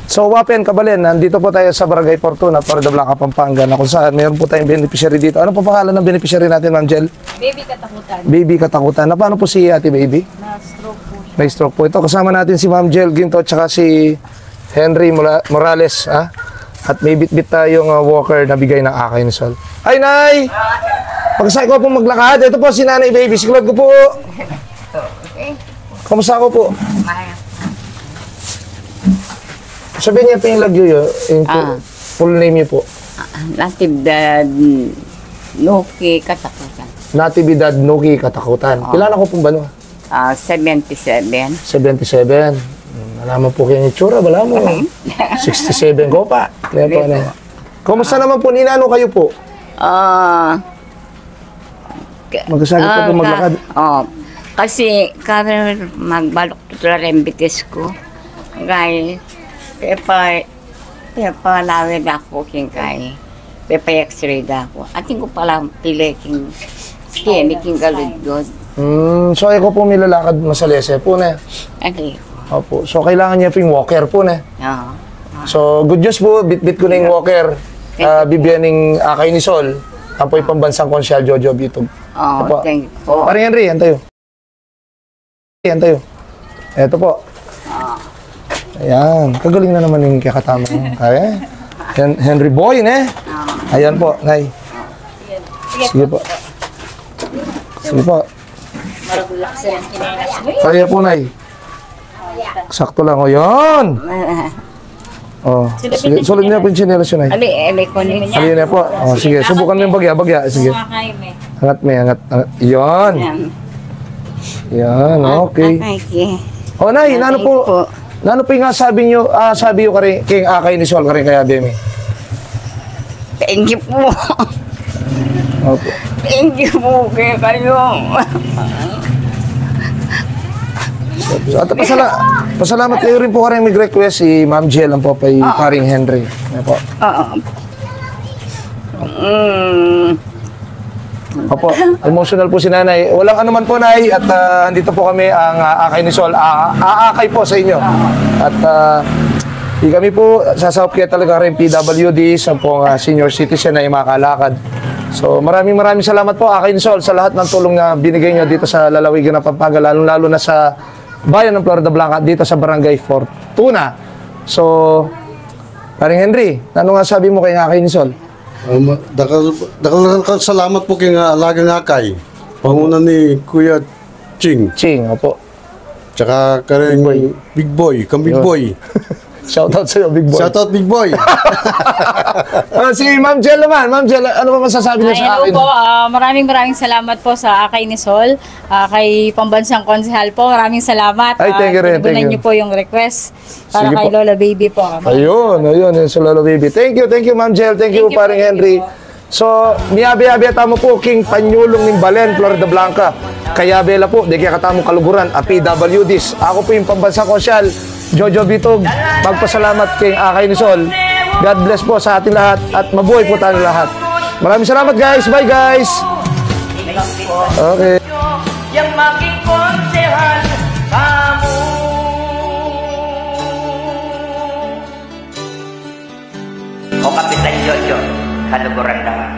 So, Wapen, Kabalen, nandito po tayo sa Barangay Fortuna, Florida Blanca, Pampanga, na kung saan mayroon po tayong beneficiary dito. Ano po pangalan ng beneficiary natin, Ma'am Jel? Baby Katakutan. Baby Katakutan. Na paano po si Ate Baby? Na-stroke po siya. May stroke po. Ito, kasama natin si Ma'am Jel Ginto at saka si Henry Morales. At may bit-bit tayong walker na bigay ng Akay ni Sol. Ay, Nay! Pagkasay ko po maglakad. Ito po si Nanay Baby. Sikulad ko po. Kamusta ko po? Sabihin niya po yung lagyo yun, yung full name niyo po. Natividad Nuki Katakutan. Natividad Nuki Katakutan. Ilan ako pong bano? 77. 77. Nalaman po kayo yung itsura, wala mo. 67 ko pa. Kaya po na. Kumusta naman po? Ninano kayo po? Magkasabi po po maglakad. Kasi kami magbalok tutular yung bitis ko. Kaya lawin ako kay x-ray ako. Ating ko pala pili king skin, king galudod. So ako po milalakad masalese po na. Okay. Opo. So kailangan niya po yung walker po na. So good news po, bit-bit ko na yung walker. Bibigyan ng Akay ni Sol. Ang po yung pambansang konsyal Jojo Bitog. Thank you po. Parang Henry, yan tayo. Yan tayo. Ito po. Ayan. Kagaling na naman yung kakatama niya. Kaya. Henry Boy, ne? Ayan po, Nay. Sige po. Sige po. Kaya po, Nay. Sakto lang. O, yan. O, sige. Sulit niya po yung chinelas yun, Nay. Alin na po. O, sige. Subukan mo yung bagya. Sige. Angat mo, angat. Yan. Yan, okay. O, Nay, ano po? Nano po yung sabi nyo kay Akay ni Sol kay Bemi? Thank you po. Opo. Thank you po kayo. At pasalamat kayo rin po kayo mag-request si Ma'am Jel ang po kay paring Henry. Opo. Opo, emotional po si Nanay. Walang anuman po, Nay. At andito po kami ang Akay ni Sol. Aakay po sa inyo. At kami po sasahop kaya talaga rin PWD sa pong senior citizen na makalakad. So maraming salamat po, Akay ni Sol, sa lahat ng tulong na binigay nyo dito sa lalawigan ng Pampanga, lalo na sa bayan ng Florida Blanca, dito sa Barangay Fortuna. So, paring Henry, ano nga sabi mo kay Akay ni Sol? Dakal salamat po kay Alagang Akay. Panguna ni Kuya Ching. Opo. Tsaka karing Big Boy, Big Boy. Shoutout sa'yo, Big Boy. Shoutout, Big Boy. Si Ma'am Jel naman. Ma'am Jel, ano ba masasabi niyo sa akin? Hello po, maraming salamat po sa Akay ni Sol. Kay Pambansang Konsehal po, maraming salamat. Ay, thank you rin. Thank you po yung request para kay Lola Baby po. Ayun, sa Lola Baby. Thank you, Ma'am Jel. Thank you, paring Henry. So, miyabi-yabi tamo po, King Panyulong ng Balen, Florida Blanca. Kaya bela po, di kaya katamong kaluguran, PWDs. Ako po yung Pambansang Konsyal, Jojo Bitog. Magpasalamat kay Akay ni Sol. God bless po sa ating lahat at mabuhay po tayo lahat. Maraming salamat, guys. Bye, guys. Okay. Yang maging konsehal kamu. O Kapitan Jojo, kaluguran naman.